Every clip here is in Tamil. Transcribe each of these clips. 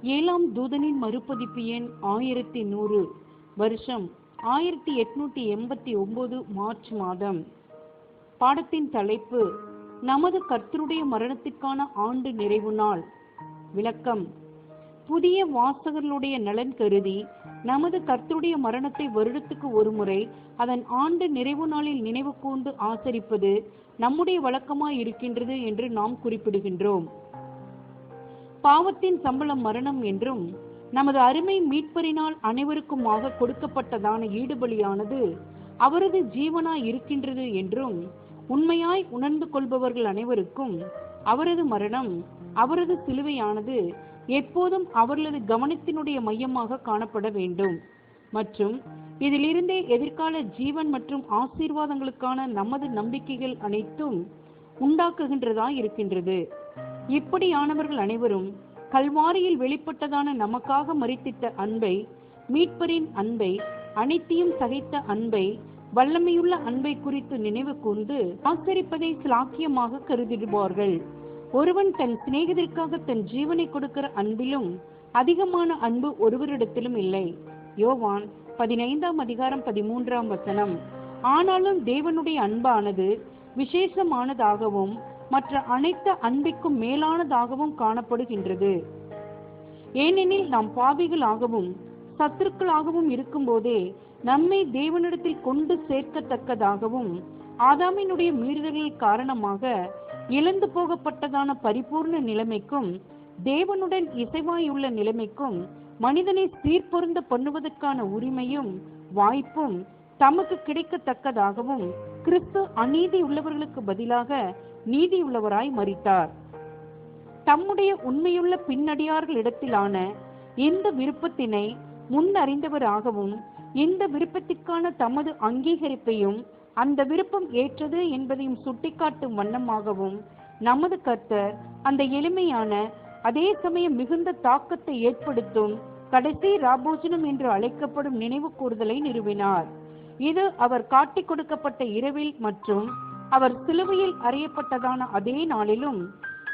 ஏழாம் தூதனின் மறுபதிப்பு எண் 1100, வருஷம் 1889, மார்ச் மாதம். பாடத்தின் தலைப்பு நமது கர்த்தருடைய மரணத்திற்கான ஆண்டு நிறைவு நாள். விளக்கம்: புதிய வாசகர்களுடைய நலன் கருதி நமது கர்த்தருடைய மரணத்தை வருடத்துக்கு ஒரு முறை அதன் ஆண்டு நிறைவு நாளில் நினைவு கூர்ந்து ஆசரிப்பது நம்முடைய வழக்கமாய் இருக்கின்றது என்று நாம் குறிப்பிடுகின்றோம். பாவத்தின் சம்பளம் மரணம் என்றும் நமது அருமை மீட்பரினால் அனைவருக்குமாக கொடுக்கப்பட்டதான ஈடுபலியானது அவரது ஜீவனாய் இருக்கின்றது என்றும் உண்மையாய் உணர்ந்து கொள்பவர்கள் அனைவருக்கும் அவரது மரணம், அவரது சிலுவையானது எப்போதும் அவர்களது கவனத்தினுடைய மையமாக காணப்பட வேண்டும் மற்றும் இதிலிருந்தே எதிர்கால ஜீவன் மற்றும் ஆசீர்வாதங்களுக்கான நமது நம்பிக்கைகள் அனைத்தும் உண்டாக்குகின்றதாய் இருக்கின்றது. இப்படியானவர்கள் அனைவரும் கல்வாரியில் வெளிப்பட்டதான நமக்காக மரித்திட்ட அன்பை, மீட்பரின் அன்பை, அனைத்தையும் சகித்த அன்பை, வல்லமையுள்ள அன்பை குறித்து நினைவு கூர்ந்து ஆசரிப்பதை சிலாக்கியமாக கருதிடுவார்கள். ஒருவன் தன் சிநேகிதருக்காக தன் ஜீவனை கொடுக்கிற அன்பிலும் அதிகமான அன்பு ஒருவரிடத்திலும் இல்லை. யோவான் 15ஆம் அதிகாரம் 13ஆம் வசனம். ஆனாலும் தேவனுடைய அன்பானது விசேஷமானதாகவும் மற்ற அனைத்து அன்பிற்கும் மேலானதாகவும் காணப்படுகின்றது. ஏனெனில் நாம் பாவிகளாகவும் சத்துருக்களாகவும் இருக்கும் போதே நம்மை தேவனிடத்தில் கொண்டு சேர்க்கத்தக்கதாகவும் ஆதாமினுடைய மீறுதல்கள் காரணமாக இழந்து போகப்பட்டதான பரிபூர்ண நிலைமைக்கும் தேவனுடன் இசைவாயுள்ள நிலைமைக்கும் மனிதனை சீர்பொருந்த பண்ணுவதற்கான உரிமையும் வாய்ப்பும் தமக்கு கிடைக்கத்தக்கதாகவும் கிறிஸ்து அநீதி உள்ளவர்களுக்கு பதிலாக நீதியுள்ளவராய் மரித்தார். தம்முடைய உண்மையுள்ள பின்னடியார்களிடத்திலான இந்த விருப்பத்தினை முன் அறிந்தவராகவும் இந்த விருப்பத்திற்கான தமது அங்கீகரிப்பையும் அந்த விருப்பம் ஏற்றது என்பதையும் சுட்டிக்காட்டும் வண்ணமாகவும் நமது கர்த்தர் அந்த எளிமையான அதே சமயம் மிகுந்த தாக்கத்தை ஏற்படுத்தும் கடைசி ராபோஜனம் என்று அழைக்கப்படும் நினைவு கூறுதலை நிறுவினார். இது அவர் காட்டிக் கொடுக்கப்பட்ட இரவில் மற்றும் அவர் சிலுவையில் அறையப்பட்டதான அதே நாளிலும்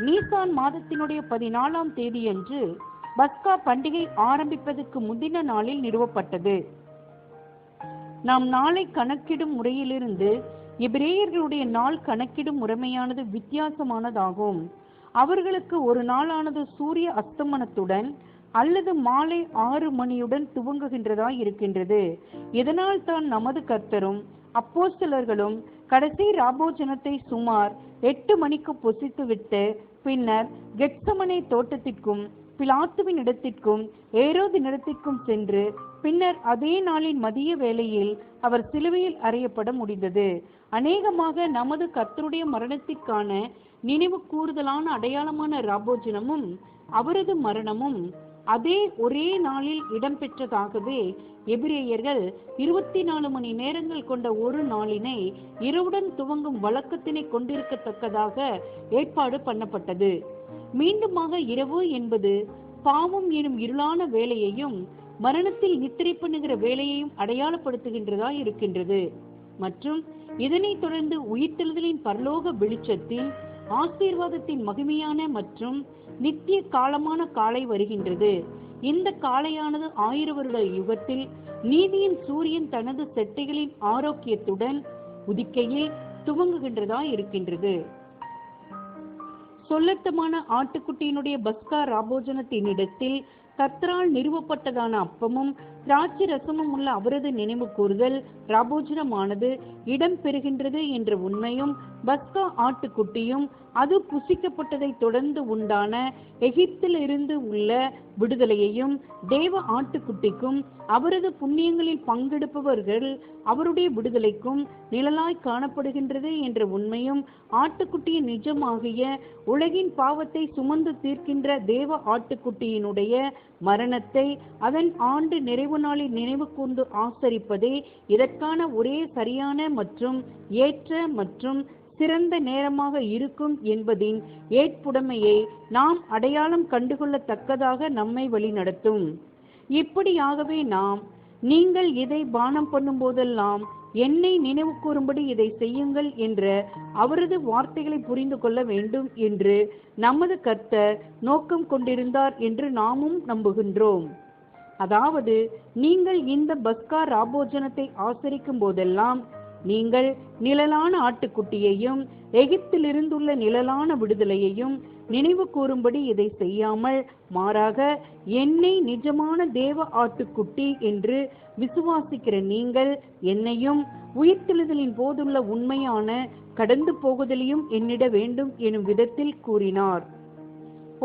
நீசான் மாதத்தினுடைய 14ஆம் தேதியன்று பஸ்கா பண்டிகை ஆரம்பிப்பதற்கு முந்தின நாளில் நிறுவப்பட்டது. நாம் நாளை கணக்கிடும் முறையிலிருந்து எபிரேயர்களுடைய நாள் கணக்கிடும் முறைமையானது வித்தியாசமானதாகும். அவர்களுக்கு ஒரு நாளானது சூரிய அஸ்தமனத்துடன் அல்லது மாலை 6 மணியுடன் துவங்குகின்றதாய் இருக்கின்றது. இதனால் தான் நமது கர்த்தரும் அப்போஸ்தலர்களும் கடைசி ராபோஜனத்தை சுமார் 8 மணிக்கு புசித்துவிட்டு பின்னர் கெத்சமனே தோட்டத்திற்கும் பிலாத்துவின் இடத்திற்கும் ஏரோதின் இடத்திற்கும் சென்று பின்னர் அதே நாளின் மதிய வேளையில் அவர் சிலுவையில் அறையப்பட முடிந்தது. அநேகமாக நமது கர்த்தருடைய மரணத்திற்கான நினைவு கூறுதலான அடையாளமான ராபோஜனமும் அவரது மரணமும் அதே ஒரே நாளில் இடம்பெற்றதாகவே எபிரேயர்கள் 24 மணி நேரங்கள் கொண்ட ஒரு நாளினை இரவுடன் துவங்கும் வழக்கத்தினை கொண்டிருக்கத்தக்கதாக ஏற்பாடு பண்ணப்பட்டது. மீண்டுமாக இரவு என்பது பாவம் எனும் இருளான வேலையையும் மரணத்தில் நித்திரை பண்ணுகிற வேலையையும் அடையாளப்படுத்துகின்றதா இருக்கின்றது மற்றும் இதனைத் தொடர்ந்து உயிர்த்தெழுதலின் பரலோக வெளிச்சத்தின் ஆசீர்வாதத்தின் மகிமையான மற்றும் நித்திய காலமான காலை வருகின்றது. இந்த காலையானது 1000 வருட யுகத்தில் நீதியின் சூரியன் தனது செட்டைகளின் ஆரோக்கியத்துடன் உதிக்கையில் துவங்குகின்றதா இருக்கின்றது. சொல்லட்டமான ஆட்டுக்குட்டியினுடைய பஸ்கா ராபோஜனத்தின் இடத்தில் கர்த்தரால் நிறுவப்பட்டதான அப்பமும் திராட்சை ரசமும் உள்ள அவரது நினைவு கூறுதல் ராபோஜனமானது இடம் பெறுகின்றது என்ற உண்மையும் பஸ்கா ஆட்டுக்குட்டியும் அது புசிக்கப்பட்டதை தொடர்ந்து உண்டான எகிப்திலிருந்து உள்ள விடுதலையையும் தேவ ஆட்டுக்குட்டிக்கும் அவரது புண்ணியங்களில் பங்கெடுப்பவர்கள் அவருடைய விடுதலைக்கும் நிழலாய் காணப்படுகின்றது என்ற உண்மையும் ஆட்டுக்குட்டியின் நிஜமாகிய உலகின் பாவத்தை சுமந்து தீர்க்கின்ற தேவ ஆட்டுக்குட்டியினுடைய மரணத்தை அதன் ஆண்டு நிறைவு நாளில் நினைவு கூர்ந்து ஆசரிப்பதே இதற்கான ஒரே சரியான மற்றும் ஏற்ற மற்றும் சிறந்த நேரமாக இருக்கும் என்பதின் ஏற்புடைமையை நாம் அடையாளம் கண்டுகொள்ளத்தக்கதாக நம்மை வழிநடத்தும். இப்படியாகவே நாம் நீங்கள் இதை பானம் பண்ணும் போதெல்லாம் என்னை நினைவு கூறும்படி இதை செய்யுங்கள் என்ற அவரது வார்த்தைகளை புரிந்து கொள்ள வேண்டும் என்று நமது கர்த்தர் நோக்கம் கொண்டிருந்தார் என்று நாமும் நம்புகின்றோம். அதாவது, நீங்கள் இந்த பஸ்கா ராபோஜனத்தை ஆசரிக்கும் போதெல்லாம் நீங்கள் நிழலான ஆட்டுக்குட்டியையும் எகிப்திலிருந்துள்ள நிழலான விடுதலையையும் நினைவு கூறும்படி இதை செய்யாமல், மாறாக என்னை நிஜமான தேவ ஆட்டுக்குட்டி என்று விசுவாசிக்கிற நீங்கள் என்னையும் உயிர்த்தெழுதலின் போதுள்ள உண்மையான கடந்து போகுதலையும் எண்ணிட வேண்டும் எனும் விதத்தில் கூறினார்.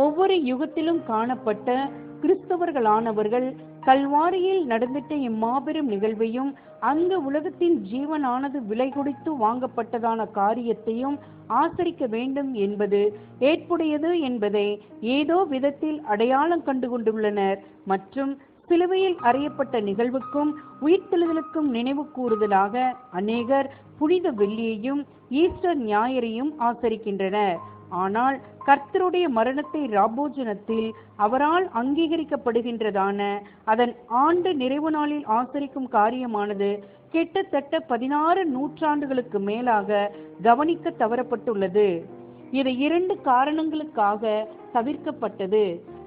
ஒவ்வொரு யுகத்திலும் காணப்பட்ட கிறிஸ்தவர்களானவர்கள் கல்வாரியில் நடந்திட்ட இம்மாபெரும் நிகழ்வையும் அங்கு உலகத்தின் ஜீவனானது விலை கொடுத்து வாங்கப்பட்டதான காரியத்தையும் ஆசரிக்க வேண்டும் என்பது ஏற்புடையது என்பதை ஏதோ விதத்தில் அடையாளம் கண்டு கொண்டுள்ளனர். மற்றும் சிலுவையில் அறையப்பட்ட நிகழ்வுக்கும் உயிர்த்தெழுதலுக்கும் நினைவு கூறுதலாக அநேகர் புனித வெள்ளியையும் ஈஸ்டர் ஞாயிறையும் ஆசரிக்கின்றனர். ஆனால் கர்த்தருடைய மரணத்தை ராபோஜனத்தில் அவரால் அங்கீகரிக்கப்படுகின்றதான அதன் ஆண்டு நிறைவு நாளில் ஆசரிக்கும் காரியமானது கிட்டத்தட்ட 16 நூற்றாண்டுகளுக்கு மேலாக கவனிக்க தவறப்பட்டுள்ளது. இது 2 காரணங்களுக்காக தவிர்க்கப்பட்டது.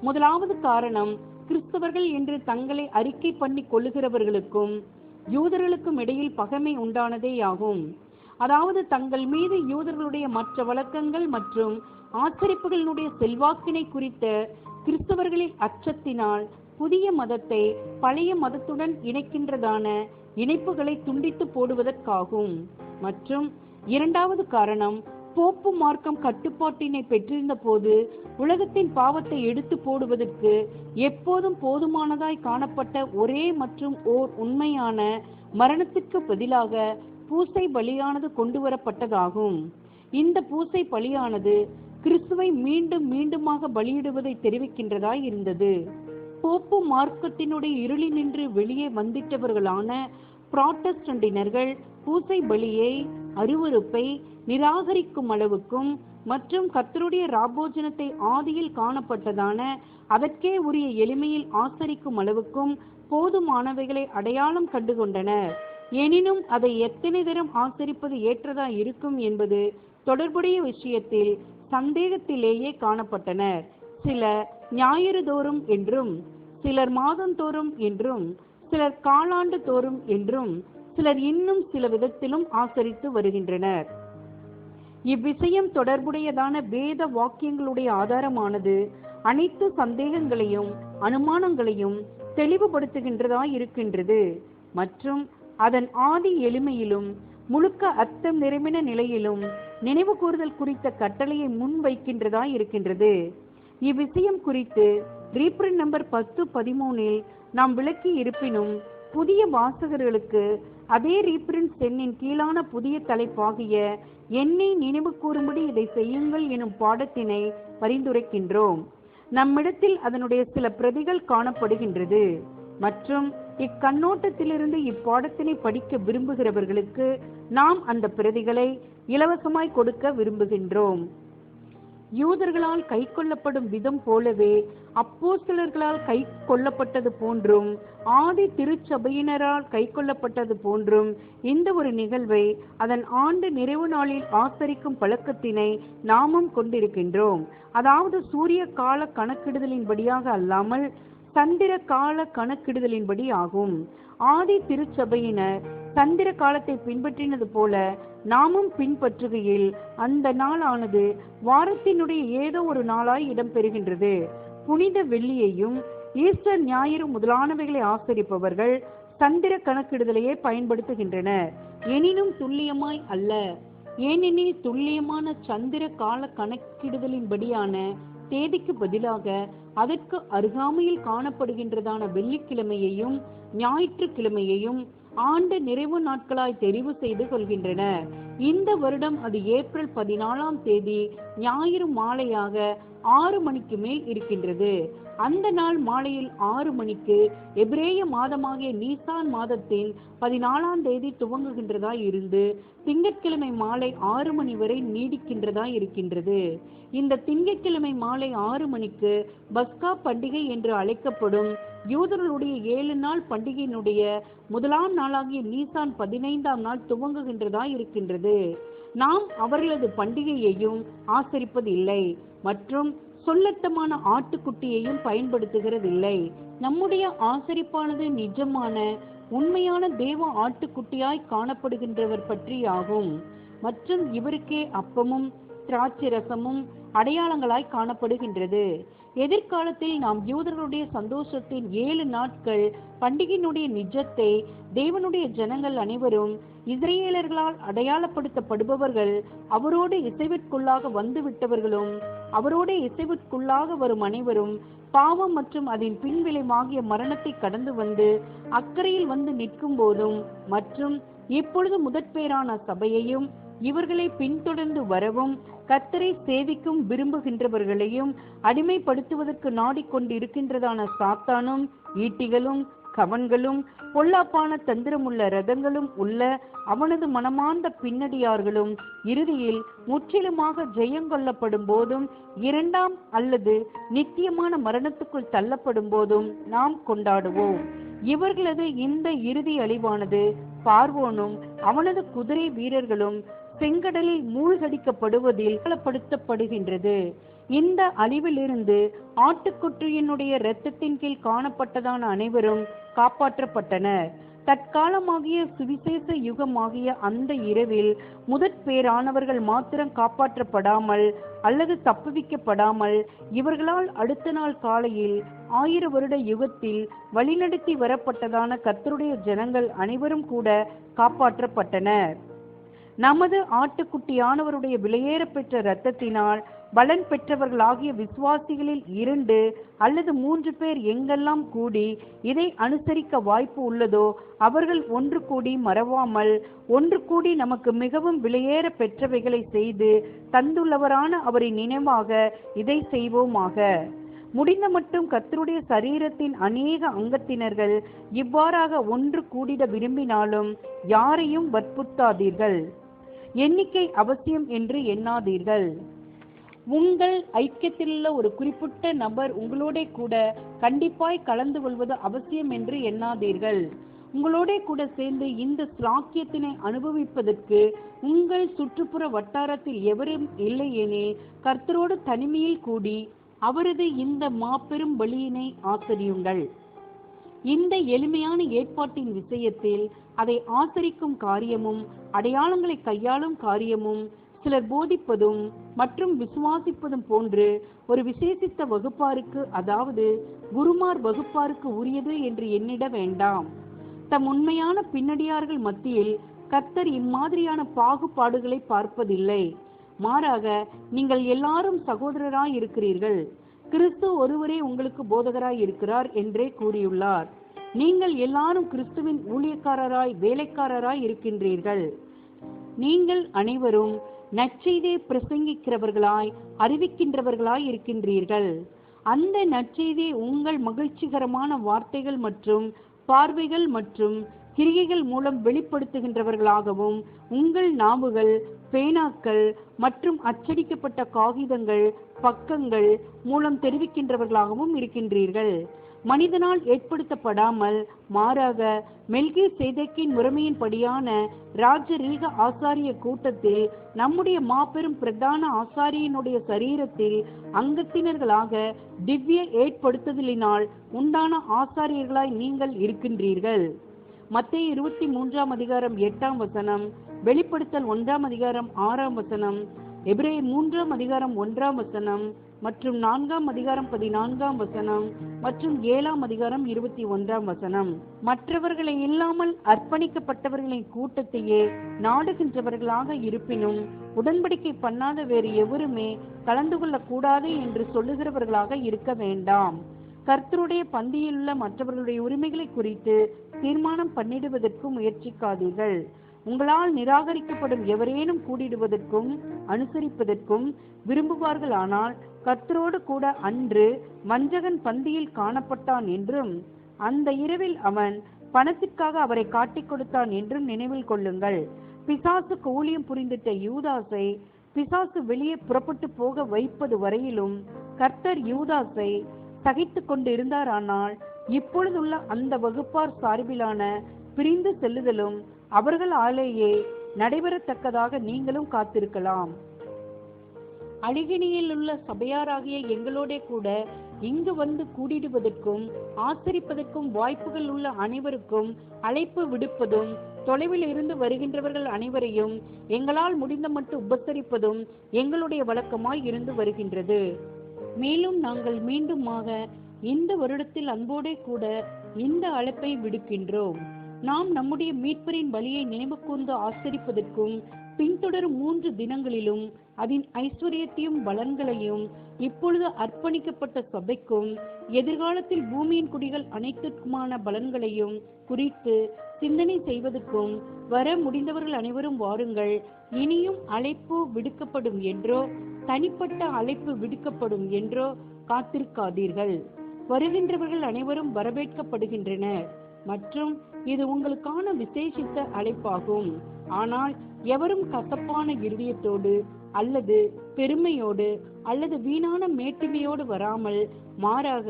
முதலாவது காரணம், கிறிஸ்தவர்கள் என்று தங்களை அறிக்கை பண்ணி கொள்ளுகிறவர்களுக்கும் யூதர்களுக்கும் இடையில் பகைமை உண்டானதேயாகும். அதாவது, தங்கள் மீது யூதர்களுடைய மற்ற வழக்கங்கள் மற்றும் ஆச்சரிப்புகளினுடைய செல்வாக்கினை குறித்த கிறிஸ்தவர்களின் அச்சத்தினால் புதிய மதத்தை பழைய மதத்துடன் இணைக்கின்றதான இணைப்புகளை துண்டித்து போடுவதற்காகும். மற்றும் இரண்டாவது காரணம், போப்பு மார்க்கம் கட்டுப்பாட்டினை பெற்றிருந்த போது உலகத்தின் பாவத்தை எடுத்து போடுவதற்கு எப்போதும் போதுமானதாய் காணப்பட்ட ஒரே மற்றும் ஓர் உண்மையான மரணத்திற்கு பதிலாக பூசை பலியானது கொண்டு வரப்பட்டதாகும். இந்த பூசை பலியானது கிறிஸ்துவை மீண்டும் மீண்டுமாக பலியிடுவதை தெரிவிக்கின்றதாய் இருந்தது. போப்பு மார்க்கத்தினுடைய இருளினின்று வெளியே வந்திட்டவர்களான புராட்டஸ்டன்டினர்கள் பூசை பலியை அருவருப்பை நிராகரிக்கும் அளவுக்கும் மற்றும் கர்த்தருடைய ராபோஜனத்தை ஆதியில் காணப்பட்டதான அதற்கே உரிய எளிமையில் ஆசரிக்கும் அளவுக்கும் போதுமானவைகளை அடையாளம் கண்டுகொண்டனர். எனினும் அதை எத்தனை தரம் ஆசரிப்பது ஏற்றதா இருக்கும் என்பது தொடர்புடைய விஷயத்தில் சந்தேகத்திலேயே காணப்பட்டனர். சிலர் ஞாயிறு தோறும் என்றும், சிலர் மாதந்தோறும் என்றும், சிலர் காலாண்டு தோறும் என்றும், சிலர் இன்னும் சில விதத்திலும் ஆசரித்து வருகின்றனர். இவ்விஷயம் தொடர்புடையதான வேத வாக்கியங்களுடைய ஆதாரமானது அனைத்து சந்தேகங்களையும் அனுமானங்களையும் தெளிவுபடுத்துகின்றதாய் இருக்கின்றது. மற்றும் அதன் ஆதி எளிமையிலும் முழுக்க அர்த்தம் நிறைவின நிலையிலும் நினைவு கூறுதல் குறித்த கட்டளையை முன்வைக்கின்றதாய் இருக்கின்றது. இவ்விஷயம் குறித்து ரீப்ரிண்ட் நம்பர் 10-13 நாம் விளக்கி இருப்பினும், புதிய வாசகர்களுக்கு அதே ரீப்ரிண்ட் சென்னின் கீழான புதிய தலைப்பாகிய என்னை நினைவு கூறும்படி இதை செய்யுங்கள் எனும் பாடத்தினை பரிந்துரைக்கின்றோம். நம்மிடத்தில் அதனுடைய சில பிரதிகள் காணப்படுகின்றது. மற்றும் இக்கண்ணோட்டத்திலிருந்து இப்பாடத்தினை படிக்க விரும்புகிறவர்களுக்கு நாம் அந்த பிரதிகளை இலவசமாய் கொடுக்க விரும்புகின்றோம். யூதர்களால் கை கொள்ளப்படும் விதம் போலவே அப்போஸ்தலர்களால் கை கொள்ளப்பட்டது போன்றும் ஆதி திருச்சபையினரால் கை கொள்ளப்பட்டது போன்றும் இந்த ஒரு நிகழ்வை அதன் ஆண்டு நிறைவு நாளில் ஆசரிக்கும் பழக்கத்தினை நாமும் கொண்டிருக்கின்றோம். அதாவது சூரிய கால கணக்கிடுதலின்படியாக அல்லாமல் சந்திர கால கணக்கிடுதலின்படி ஆகும். ஆதி திருச்சபையினர் சந்திர காலத்தை பின்பற்றினது போல நாமும் பின்பற்றுகையில் அந்த நாளானது வாரத்தினுடைய ஏதோ ஒரு நாளாய் இடம்பெறுகின்றது. புனித வெள்ளியையும் ஈஸ்டர் ஞாயிறு முதலானவைகளை ஆசரிப்பவர்கள் சந்திர கணக்கிடுதலையே பயன்படுத்துகின்றனர். எனினும் துல்லியமாய் அல்ல. ஏனெனில் துல்லியமான சந்திர கால கணக்கிடுதலின்படியான தேதிக்கு பதிலாக அதற்கு அருகாமையில் காணப்படுகின்றதான வெள்ளிக்கிழமையையும் ஞாயிற்றுக்கிழமையையும் ஆண்டு நிறைவு நாட்களாய் தெரிவு செய்து கொள்கின்றனர். இந்த வருடம் அது ஏப்ரல் 14ஆம் தேதி ஞாயிறு மாலையாக 6 மணிக்கு மேல் இருக்கின்றது. அந்த நாள் மாலையில் 6 மணிக்கு எபிரேய மாதமாகிய நீசான் மாதத்தின் 14ஆம் தேதி துவங்குகின்றதா இருந்து திங்கட்கிழமை மாலை 6 மணி வரை நீடிக்கின்றதா இருக்கின்றது. இந்த திங்கட்கிழமை மாலை 6 மணிக்கு பஸ்கா பண்டிகை என்று அழைக்கப்படும் யூதர்களுடைய 7 நாள் பண்டிகையினுடைய முதலாம் நாளாகிய நீசான் 15ஆம் நாள் துவங்குகின்றதா இருக்கின்றது. நாம் அவர்களது பண்டிகையையும் ஆசரிப்பதில்லை மற்றும் சொல்லத்தமான ஆட்டுக்குட்டியையும் பயன்படுத்துகிறதில்லை. நம்முடைய ஆசரிப்பானது நிஜமான உண்மையான தேவ ஆட்டுக்குட்டியாய் காணப்படுகின்றவர் பற்றியாகும். மற்றும் இவருக்கே அப்பமும் திராட்சை ரசமும் அடையாளங்களாய் காணப்படுகின்றது. எதிர்காலத்தில் நாம் யூதர்களுடைய சந்தோஷத்தின் 7 நாட்கள் பண்டிகையினுடைய நிஜத்தை தேவனுடைய ஜனங்கள் அனைவரும் இஸ்ரேலர்களால் அடையாளப்படுத்தப்படுபவர்கள், அவரோடு இசைவிற்குள்ளாக வந்து விட்டவர்களும் அவரோடு இசைவிற்குள்ளாக வரும் அனைவரும் பாவம் மற்றும் அதன் பின்விளைவாகிய மரணத்தை கடந்து வந்து அக்கறையில் வந்து நிற்கும் போதும் மற்றும் இப்பொழுது முதற்பேரான சபையையும் இவர்களை பின்தொடர்ந்து வரவும் கர்த்தரை சேவிக்கும் விரும்புகின்றவர்களையும் அடிமைப்படுத்துவதற்கு நாடிக்கொண்டிருக்கின்றதான சாத்தானும் ஈட்டிகளும் கவன்களும் பொல்லாப்பான தந்திரமுள்ள ரதங்களும் உள்ள அவனது மனமார்ந்த பின்னடியார்களும் இறுதியில் முற்றிலுமாக ஜெயங்கொள்ளப்படும் போதும் 2ஆம் அல்லது நித்தியமான மரணத்துக்குள் தள்ளப்படும் போதும் நாம் கொண்டாடுவோம். இவர்களது இந்த இறுதி அழிவானது பார்வோனும் அவனது குதிரை வீரர்களும் செங்கடலில் மூழ்கடிக்கப்படுவதில் பலப்படுத்தப்படுகின்றது. இந்த அழிவிலிருந்து ஆட்டுக்குட்டியினுடைய இரத்தத்தின் கீழ் காணப்பட்டதான அனைவரும் காப்பாற்றப்பட்டனர். தற்காலமாகிய சுவிசேஷ யுகமாகிய அந்த இரவில் முதற்பேரானவர்கள் மாத்திரம் காப்பாற்றப்படாமல் அல்லது தப்புவிக்கப்படாமல் இவர்களால் அடுத்த நாள் காலையில் 1000 வருட யுகத்தில் வழிநடத்தி வரப்பட்டதான கர்த்தருடைய ஜனங்கள் அனைவரும் கூட காப்பாற்றப்பட்டனர். நமது ஆட்டுக்குட்டியானவருடைய விலையேற பெற்ற இரத்தத்தினால் பலன் பெற்றவர்களாகிய விசுவாசிகளில் 2 அல்லது 3 பேர் எங்கெல்லாம் கூடி இதை அனுசரிக்க வாய்ப்பு உள்ளதோ அவர்கள் ஒன்று கூடி மறவாமல் ஒன்று கூடி நமக்கு மிகவும் விலையேற பெற்றவைகளை செய்து தந்துள்ளவரான அவரின் நினைவாக இதை செய்வோமாக. முடிந்த மட்டும் கர்த்தருடைய சரீரத்தின் அநேக அங்கத்தினர்கள் இவ்வாறாக ஒன்று கூடிட விரும்பினாலும் யாரையும் வற்புறுத்தாதீர்கள். எண்ணிக்கை அவசியம் என்று எண்ணாதீர்கள். உங்கள் ஐக்கியத்திலுள்ள ஒரு குறிப்பிட்ட நபர் உங்களோட கூட கண்டிப்பாய் கலந்து கொள்வது அவசியம் என்று எண்ணாதீர்கள். உங்களோட கூட சேர்ந்து இந்த ஸ்லாக்கியத்தினை அனுபவிப்பதற்கு உங்கள் சுற்றுப்புற வட்டாரத்தில் எவரும் இல்லையெனில் கர்த்தரோடு தனிமையில் கூடி அவரது இந்த மாபெரும் பலியினை ஆசரியுங்கள். இந்த எளிமையான ஏற்பாட்டின் விஷயத்தில் அதை ஆசரிக்கும் காரியமும் அடையாளங்களை கையாளும் காரியமும் சிலர் போதிப்பதும் மற்றும் விசுவாசிப்பதும் போன்று ஒரு விசேஷித்த வகுப்பாருக்கு, அதாவது குருமார் வகுப்பாருக்கு உரியது என்று எண்ணிட வேண்டாம். தம் உண்மையான பின்னடியார்கள் மத்தியில் கர்த்தர் இம்மாதிரியான பாகுபாடுகளை பார்ப்பதில்லை. மாறாக நீங்கள் எல்லாரும் சகோதரராய் இருக்கிறீர்கள், கிறிஸ்து ஒருவரே உங்களுக்கு போதகராய் இருக்கிறார் என்றே கூறியுள்ளார். நீங்கள் எல்லாரும் கிறிஸ்துவின் ஊழியக்காரராய் வேலைக்காரராய் இருக்கின்றீர்கள். நீங்கள் அனைவரும் நற்செய்தியை பிரசங்கிக்கிறவர்களாய் அறிவிக்கின்றவர்களாய் இருக்கின்றீர்கள். அந்த நற்செய்தியை உங்கள் மகிழ்ச்சிகரமான வார்த்தைகள் மற்றும் பார்வைகள் மற்றும் கிரியைகள் மூலம் வெளிப்படுத்துகின்றவர்களாகவும் உங்கள் நாவுகள், பேனாக்கள் மற்றும் அச்சடிக்கப்பட்ட காகிதங்கள், பக்கங்கள் மூலம் தெரிவிக்கின்றவர்களாகவும் இருக்கின்றீர்கள். மனிதனால் ஏற்படுத்தப்படாமல் மாறாக மெல்கிசேதேக்கின் முறைமையின்படியான ராஜரீக ஆசாரிய கூட்டத்தில் நம்முடைய மாபெரும் பிரதான ஆசாரியனுடைய சரீரத்தில் அங்கத்தினர்களாக திவ்ய ஏற்படுத்துதலினால் உண்டான ஆசாரியர்களாய் நீங்கள் இருக்கின்றீர்கள். மத்தேயு 23ஆம் அதிகாரம் 8ஆம் வசனம், வெளிப்படுத்தல் 1ஆம் அதிகாரம் 6ஆம் வசனம், எபிரேயர் 3ஆம் அதிகாரம் 1ஆம் வசனம் மற்றும் 4ஆம் அதிகாரம் 14ஆம் வசனம் மற்றும் 7ஆம் அதிகாரம் 21ஆம் வசனம். மற்றவர்களை இல்லாமல் அர்ப்பணிக்கப்பட்டவர்களின் கூட்டத்தையே நாடுகின்றவர்களாக இருப்பினும் உடன்படிக்கை பண்ணாத வேறு எவருமே கலந்து கொள்ளக்கூடாது என்று சொல்லுகிறவர்களாக இருக்க வேண்டாம். கர்த்தருடைய பந்தியிலுள்ள மற்றவர்களுடைய உரிமைகளை குறித்து தீர்மானம் பண்ணிடுவதற்கு முயற்சிக்காதீர்கள். உங்களால் நிராகரிக்கப்படும் எவரேனும் கூடிடுவதற்கும் அனுசரிப்பதற்கும் விரும்புவார்கள். ஆனால் கர்த்தரோடு கூட அன்று வஞ்சகன் பந்தியில் காணப்பட்டான் என்றும் அந்த இரவில் அவன் பணத்திற்காக அவரை காட்டிக் கொடுத்தான் என்றும் நினைவில் கொள்ளுங்கள். பிசாசுக்கு ஊழியம் புரிந்திட்ட யூதாசை பிசாசு வெளியே புறப்பட்டு போக வைப்பது வரையிலும் கர்த்தர் யூதாசை சகித்து கொண்டு இருந்தாரானால் இப்பொழுதுள்ள அந்த வகுப்பார் சார்பிலான பிரிந்து செல்லுதலும் அவர்கள் ஆலேயே நடைபெறத்தக்கதாக நீங்களும் காத்திருக்கலாம். அழிகினியில் உள்ள சபையாராகிய எங்களோட கூட இங்கு வந்து கூடிடுவதற்கும் ஆசரிப்பதற்கும் வாய்ப்புகள் உள்ள அனைவருக்கும் அழைப்பு விடுப்பதும், தொலைவில் இருந்து வருகின்றவர்கள் அனைவரையும் எங்களால் முடிந்த மட்டும் உபசரிப்பதும் எங்களுடைய வழக்கமாய் இருந்து வருகின்றது. மேலும் நாங்கள் மீண்டுமாக இந்த வருடத்தில் அன்போடே கூட இந்த அழைப்பை விடுக்கின்றோம். நாம் நம்முடைய மீட்பரின் பலியை நினைவு கூர்ந்து ஆசரிப்பதற்கும் பின்தொடரும் 3 தினங்களிலும் அதன் ஐஸ்வர்யத்தையும் பலன்களையும் இப்பொழுது அர்ப்பணிக்கப்பட்ட சபைக்கும் எதிர்காலத்தில் பூமியின் குடிகள் அனைத்திற்குமான பலன்களையும் குறித்து சிந்தனை செய்வதற்கும் வர முடிந்தவர்கள் அனைவரும் வாருங்கள். இனியும் அழைப்பு விடுக்கப்படும் என்றோ தனிப்பட்ட அழைப்பு விடுக்கப்படும் என்றோ காத்திருக்காதீர்கள். வருகின்றவர்கள் அனைவரும் வரவேற்கப்படுகின்றனர் மற்றும் இது உங்களுக்கான விசேஷித்த அழைப்பாகும். ஆனால் எவரும் கசப்பான இருதயத்தோடு அல்லது பெருமையோடு அல்லது வீணான மேட்டிமையோடு வராமல் மாறாக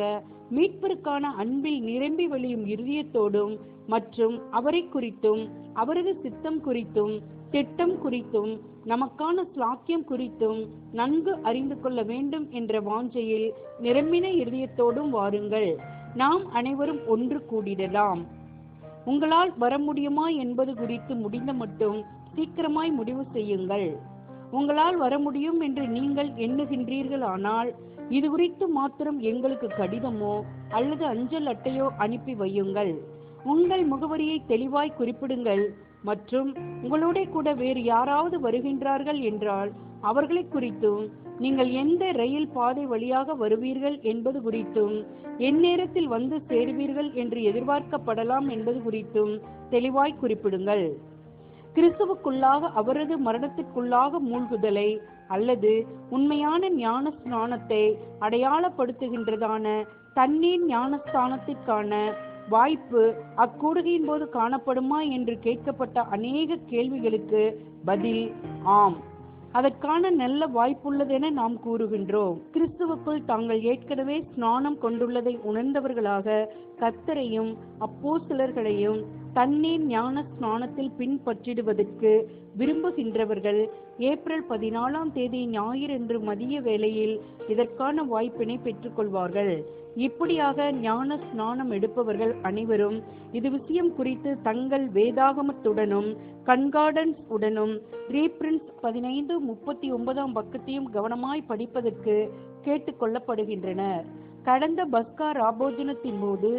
மீட்பருக்கான அன்பில் நிரம்பி வழியும் இருதயத்தோடும் மற்றும் அவரை குறித்தும் அவரது சித்தம் குறித்தும் திட்டம் குறித்தும் நமக்கான ஸ்லாக்கியம் குறித்தும் நன்கு அறிந்து கொள்ள வேண்டும் என்ற வாஞ்சையில் நிரம்பின இருதயத்தோடும் வாருங்கள். நாம் அனைவரும் ஒன்று கூடிடலாம். உங்களால் வர முடியுமா என்பது குறித்து முடிந்த மட்டும் சீக்கிரமாய் முடிவு செய்யுங்கள். உங்களால் வர முடியும் என்று நீங்கள் எண்ணுகின்றீர்கள் ஆனால் இது குறித்து மாத்திரம் எங்களுக்கு கடிதமோ அல்லது அஞ்சல் அட்டையோ அனுப்பி வையுங்கள். உங்கள் முகவரியை தெளிவாய் குறிப்பிடுங்கள் மற்றும் உங்களோட கூட வேறு யாராவது வருகின்றார்கள் என்றால் அவர்களை குறித்தும் நீங்கள் எந்த ரயில் பாதை வழியாக வருவீர்கள் என்பது குறித்தும் எந்நேரத்தில் வந்து சேருவீர்கள் என்று எதிர்பார்க்கப்படலாம் என்பது குறித்தும் தெளிவாய் குறிப்பிடுங்கள். கிறிஸ்துவுக்குள்ளாக அவரது மரணத்திற்குள்ளாக மூழ்குதலை அல்லது உண்மையான ஞான ஸ்நானத்தை அடையாளப்படுத்துகின்றதான தண்ணீர் ஞானஸ்தானத்திற்கான வாய்ப்பு அக்கூடுகையின் போது காணப்படுமா என்று கேட்கப்பட்ட அநேக கேள்விகளுக்கு பதில் ஆம், அதற்கான நல்ல வாய்ப்புள்ளதென நாம் கூறுகின்றோம். கிறிஸ்துவுக்குள் தாங்கள் ஏற்கனவே ஸ்நானம் கொண்டுள்ளதை உணர்ந்தவர்களாக கர்த்தரையும் அப்போஸ்தலர்களையும் தண்ணீர் ஞான ஸ்நானத்தில் பின்பற்றிடுவதற்கு விரும்புகின்றவர்கள் ஏப்ரல் 14 ஞாயிறன்று மதிய வேளையில் இதற்கான வாய்ப்பினை பெற்றுக்கொள்வார்கள். இப்படியாக ஞான ஸ்நானம் எடுப்பவர்கள் அனைவரும் இது விஷயம் குறித்து தங்கள் வேதாகமத்துடனும் கண்கார்டன்ஸ் உடனும் ரீப்ரின்ஸ் 1539 பக்கத்தையும் கவனமாய் படிப்பதற்கு கேட்டுக்கொள்ளப்படுகின்றனர். கடந்த பஸ்கா ராபோஜனத்தின் போது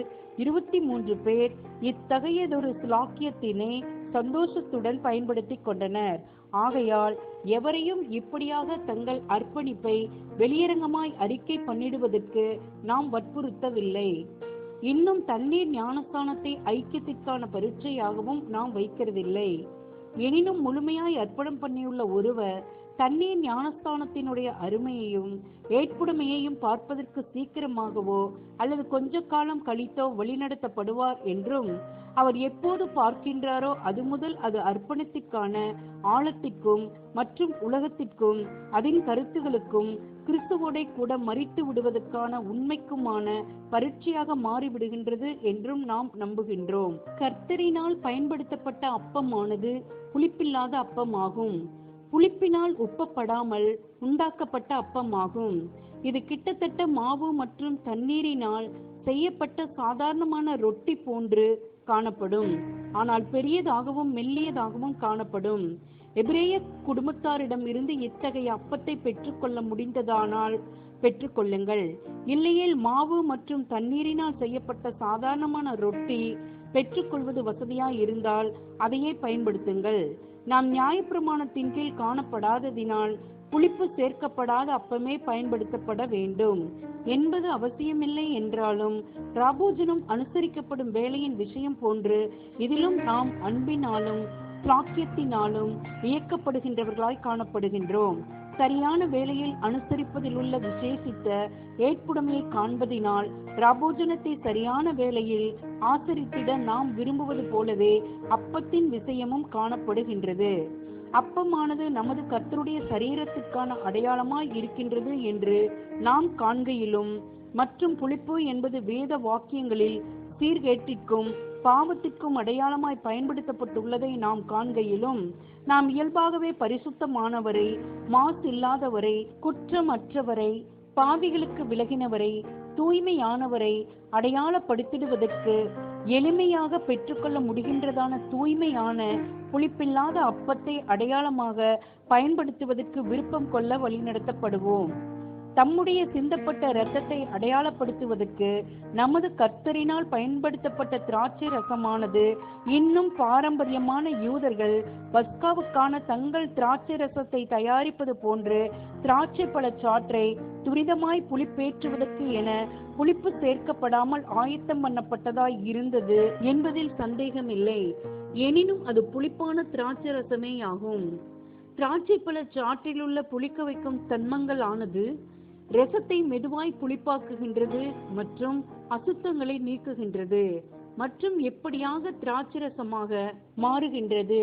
23 பேர் இத்தகையதொரு ஸ்லாக்கியத்தினை சந்தோஷத்துடன் பயன்படுத்தி கொண்டனர். ஆகையால் எவரையும் இப்படியாக தங்கள் அர்ப்பணிப்பை வெளியரங்கமாய் அறிக்கை பண்ணிடுவதற்கு நாம் வற்புறுத்தவில்லை. இன்னும் தண்ணீர் ஞானஸ்தானத்தை ஐக்கியத்திற்கான பரீட்சையாகவும் நாம் வைக்கிறதில்லை. எனினும் முழுமையாய் அர்ப்பணம் பண்ணியுள்ள ஒருவர் தண்ணீர் ஞானஸ்தானத்தினுடைய அருமையையும் ஏற்புடைமையையும் பார்ப்பதற்கு சீக்கிரமாகவோ அல்லது கொஞ்ச காலம் கழித்தோ வழிநடத்தப்படுவார் என்றும் அவர் எப்போது பார்க்கின்றாரோ அது முதல் அது அர்ப்பணத்திற்கான ஆழத்திற்கும் மற்றும் உலகத்திற்கும் அதன் கருத்துகளுக்கும் கிறிஸ்துவோட கூட மறித்து விடுவதற்கான உண்மைக்குமான பரீட்சையாக மாறிவிடுகின்றது என்றும் நாம் நம்புகின்றோம். கர்த்தரினால் பயன்படுத்தப்பட்ட அப்பமானது புளிப்பில்லாத அப்பமாகும். புளிப்பினால் உப்பப்படாமல் உண்டாக்கப்பட்ட அப்பமாகும். இது கிட்டத்தட்ட மாவு மற்றும் தண்ணீரினால் செய்யப்பட்ட சாதாரணமான ரொட்டி போன்று காணப்படும். ஆனால் பெரியதாகவும் மெல்லியதாகவும் காணப்படும். எபிரேய குடும்பத்தாரிடம் இருந்து இத்தகைய அப்பத்தை பெற்றுக்கொள்ள முடிந்ததானால் பெற்றுக்கொள்ளுங்கள். இல்லையேல் மாவு மற்றும் தண்ணீரினால் செய்யப்பட்ட சாதாரணமான ரொட்டி பெற்றுக்கொள்வது வசதியாய் இருந்தால் அதையே பயன்படுத்துங்கள். நாம் நியாயப்பிரமாணத்தின் கீழ் காணப்படாததினால் புளிப்பு சேர்க்கப்படாத அப்பமே பயன்படுத்தப்பட வேண்டும் என்பது அவசியமில்லை என்றாலும் ராபோஜனம் அனுசரிக்கப்படும் வேலையின் விஷயம் போன்று இதிலும் நாம் அன்பினாலும் சாக்கியத்தினாலும் இயக்கப்படுகின்றவர்களாய் காணப்படுகின்றோம். சரியான வேளையில் அனுசரிப்பதில் உள்ள விசேஷித்த ஏற்புடைமையை காண்பதினால் ராபோஜனத்தை சரியான வேளையில் ஆசரித்திட நாம் விரும்புவது போலவே அப்பத்தின் விஷயமும் காணப்படுகின்றது. அப்பமானது நமது கர்த்தருடைய சரீரத்திற்கான அடையாளமாய் இருக்கின்றது என்று நாம் காண்கையிலும், மற்றும் புளிப்பு என்பது வேத வாக்கியங்களில் சீர்கேட்டிற்கும் பாவத்திற்கும் அடையாளமாய் பயன்படுத்தப்பட்டுள்ளதை நாம் காண்கையிலும், நாம் இயல்பாகவே பரிசுத்தமானவரை, மாசு இல்லாதவரை, குற்றமற்றவரை, பாவிகளுக்கு விலகினவரை, தூய்மையானவரை அடையாளப்படுத்திடுவதற்கு எளிமையாக பெற்றுக்கொள்ள முடிகின்றதான தூய்மையான புளிப்பில்லாத அப்பத்தை அடையாளமாக பயன்படுத்துவதற்கு விருப்பம் கொள்ள வழிநடத்தப்படுவோம். தம்முடைய சிந்தப்பட்ட இரத்தத்தை அடையாளப்படுத்துவதற்கு நமது கர்த்தரினால் பயன்படுத்தப்பட்ட திராட்சை ரசமானது இன்னும் பாரம்பரியமான யூதர்கள் பஸ்காவுக்கான தங்கள் திராட்சை ரசத்தை தயாரிப்பது போன்று திராட்சை பழச்சாற்றை துரிதமாய் புளிப்பேற்றுவதற்கு என புளிப்பு சேர்க்கப்படாமல் ஆயத்தம் பண்ணப்பட்டதாய் இருந்தது என்பதில் சந்தேகமில்லை. எனினும் அது புளிப்பான திராட்சை ரசமே ஆகும். திராட்சை பழச்சாற்றிலுள்ள புளிக்க வைக்கும் தன்மங்கள் ஆனது ரசத்தை மெதுவாய் புளிப்பாக்குகின்றது மற்றும் அசுத்தங்களை நீக்குகின்றது மற்றும் எப்படியாக திராட்சை ரசமாக மாறுகின்றது.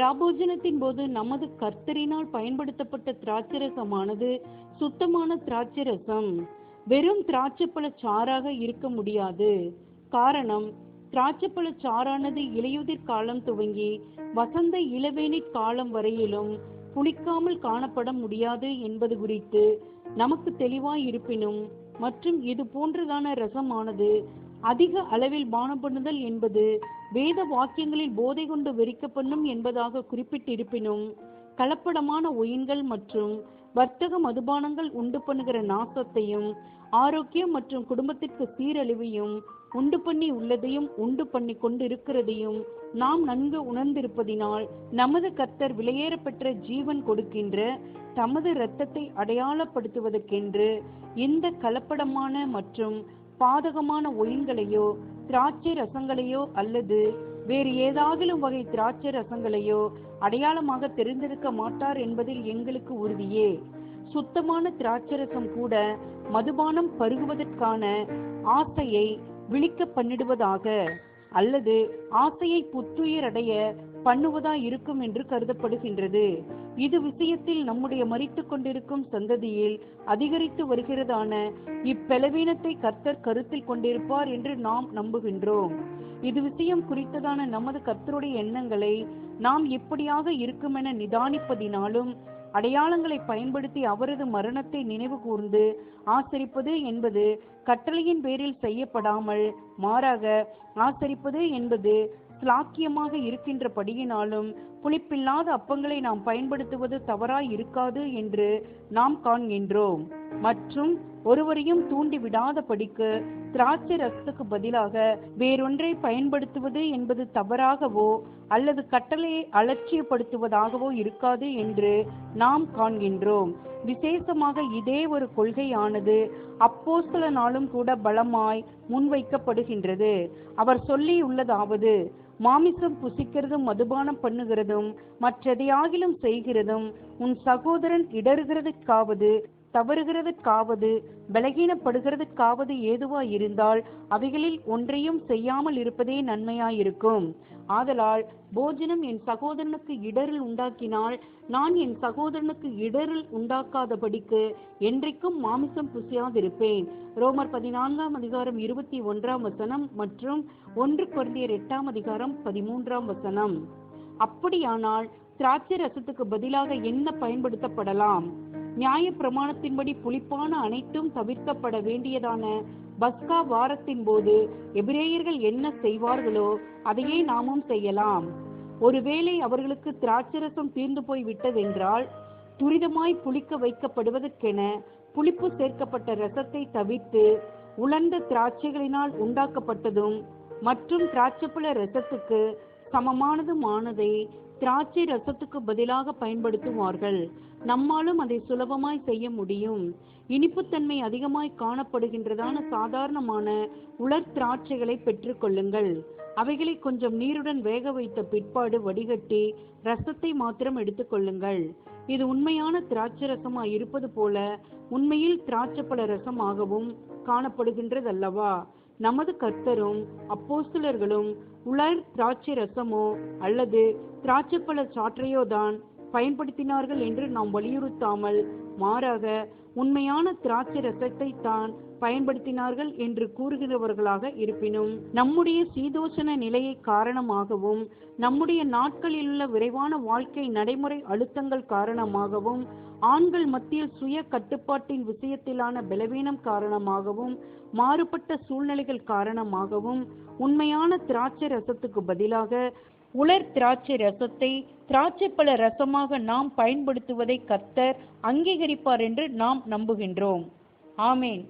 ராபோஜனத்தின் போது நமது கர்த்தரினால் பயன்படுத்தப்பட்ட திராட்சை ரசமானது சுத்தமான திராட்சை ரசம், வெறும் திராட்சை பழ சாறாக இருக்க முடியாது. காரணம், திராட்சை பழ சாறானது இலையுதிர் காலம் துவங்கி வசந்த இளவேனிற் காலம் வரையிலும் புளிக்காமல் காணப்பட முடியாது என்பது குறித்து நமக்கு தெளிவாய் இருப்பினும், மற்றும் இது போன்றதான ரசமானது அதிக அளவில் பானம் பண்ணுதல் என்பது வேத வாக்கியங்களில் போதை கொண்டு வெறிக்க பண்ணும் என்பதாக குறிப்பிட்டிருப்பினும், கலப்படமான ஒயின்கள் மற்றும் வர்த்தக மதுபானங்கள் உண்டு பண்ணுகிற நாசத்தையும் ஆரோக்கியம் மற்றும் குடும்பத்திற்கு சீரழிவையும் உண்டு பண்ணி உள்ளதையும் உண்டு பண்ணி கொண்டிருக்கிறதையும் நாம் நன்கு உணர்ந்திருப்பதினால், நமது கர்த்தர் விலையேறப்பெற்ற ஜீவன் கொடுக்கின்ற தமது இரத்தத்தை அடையாளப்படுத்துவதற்கென்று இந்த கலப்படமான மற்றும் பாதகமான ஒயின்களையோ திராட்சை ரசங்களையோ அல்லது வேறு ஏதாகிலும் வகை திராட்சை ரசங்களையோ அடையாளமாக தெரிந்திருக்க மாட்டார் என்பதில் எங்களுக்கு உறுதியே. சுத்தமான திராட்சை ரசம் கூட மதுபானம் பருகுவதற்கான ஆசையை விழிக்க பண்ணிடுவதாக அல்லது ஆசையை புத்துயிரடைய பண்ணுவதா இருக்கும் என்று கருதப்படுகின்றது. இது விஷயத்தில் நம்முடைய மரித்துக் கொண்டிருக்கும் சந்ததியில் அதிகரித்து வருகிறதான இப்பெலவீனத்தை கர்த்தர் கருத்தில் கொண்டிருப்பார் என்று நாம் நம்புகின்றோம். இது விஷயம் குறித்ததான நமது கர்த்தருடைய எண்ணங்களை நாம் எப்படியாக இருக்குமென நிதானிப்பதினாலும், அடையாளங்களை பயன்படுத்தி அவரது மரணத்தை நினைவு கூர்ந்து ஆசரிப்பது என்பது கட்டளையின் பேரில் செய்யப்படாமல் மாறாக ஆசரிப்பது என்பது ஸ்லாக்கியமாக இருக்கின்றபடியினாலும் புளிப்பில்லாத அப்பங்களை நாம் பயன்படுத்துவது தவறாய் இருக்காது என்று நாம் காண்கின்றோம். மற்றும் ஒருவரையும் தூண்டி விடாதபடிக்கு திராட்சை ரசத்துக்கு பதிலாக வேறொன்றை பயன்படுத்துவது என்பது தவறாகவோ அல்லது கட்டளையை அலட்சியப்படுத்துவதாகவோ இருக்காது என்று நாம் காண்கின்றோம். விசேஷமாக இதே ஒரு கொள்கையானது அப்போஸ்தலனாலும் கூட பலமாய் முன்வைக்கப்படுகின்றது. அவர் சொல்லியுள்ளதாவது, மாமிசம் புசிக்கிறதும் மதுபானம் பண்ணுகிறதும் மற்றெதையாகிலும் செய்கிறதும் உன் சகோதரன் இடறுகிறதுக்காவது தவறுகிறதுக்காவது பலகீனப்படுகிறதுக்காவது ஏதுவாய் இருந்தால் அவைகளில் ஒன்றையும் செய்யாமல் இருப்பதே நன்மையாயிருக்கும். ஆதலால் போஜனம் என் சகோதரனுக்கு இடரல் உண்டாக்கினால் நான் என் சகோதரனுக்கு இடரல் உண்டாக்காதபடிக்கு என்றைக்கும் மாமிசம் புசியாதிருப்பேன். ரோமர் 14:21 மற்றும் 1 கொரிந்தியர் 8:13. அப்படியானால் திராட்சை ரசத்துக்கு பதிலாக என்ன பயன்படுத்தப்படலாம்? நியாய பிரமாணத்தின்படி புளிப்பான அனைத்தும் தவிர்க்கப்பட வேண்டியதான பஸ்கா வாரத்தின் போது எபிரேயர்கள் என்ன செய்வார்களோ அதையே நாமும் செய்யலாம். ஒருவேளை அவர்களுக்கு திராட்சரசம் தீர்ந்து போய் விட்டதென்றால் துரிதமாய் புளிக்க வைக்கப்படுவதற்கென புளிப்பு சேர்க்கப்பட்ட ரசத்தை தவிர்த்து உலர்ந்த திராட்சைகளினால் உண்டாக்கப்பட்டதும் மற்றும் திராட்சைப்பழ ரசத்துக்கு சமமானதுமானதை திராட்சை ரசத்துக்கு பதிலாக பயன்படுத்துவார்கள். நம்மாலும் அதை சுலபமாய் செய்ய முடியும். இனிப்புத்தன்மை அதிகமாய் காணப்படுகின்றதான சாதாரணமான உலர் திராட்சைகளை பெற்றுக்கொள்ளுங்கள். அவைகளை கொஞ்சம் நீருடன் வேக வைத்த பிற்பாடு வடிகட்டி ரசத்தை மாத்திரம் எடுத்துக்கொள்ளுங்கள். இது உண்மையான திராட்சை ரசமாய் இருப்பது போல உண்மையில் திராட்சைப்பழ ரசமாகவும் காணப்படுகின்றதல்லவா? நமது கர்த்தரும் அப்போஸ்தலர்களும் உலர் திராட்சை ரசமோ அல்லது திராட்சைப்பழ சாற்றையோ தான் பயன்படுத்தினார்கள் என்று நாம் வலியுறுத்தாமல், மாறாக உண்மையான திராட்சை ரசத்தை தான் பயன்படுத்தினார்கள் என்று கூறுகிறவர்களாக இருப்பினும், நம்முடைய சீதோஷண நிலையை காரணமாகவும் நம்முடைய நாட்களில் உள்ள விரைவான வாழ்க்கை நடைமுறை அழுத்தங்கள் காரணமாகவும் ஆண்கள் மத்தியில் சுய கட்டுப்பாட்டின் விஷயத்திலான பலவீனம் காரணமாகவும் மாறுபட்ட சூழ்நிலைகள் காரணமாகவும் உண்மையான திராட்சை ரசத்துக்கு பதிலாக உலர் திராட்சை ரசத்தை திராட்சைப்பழ ரசமாக நாம் பயன்படுத்துவதை கர்த்தர் அங்கீகரிப்பார் என்று நாம் நம்புகின்றோம். ஆமேன்.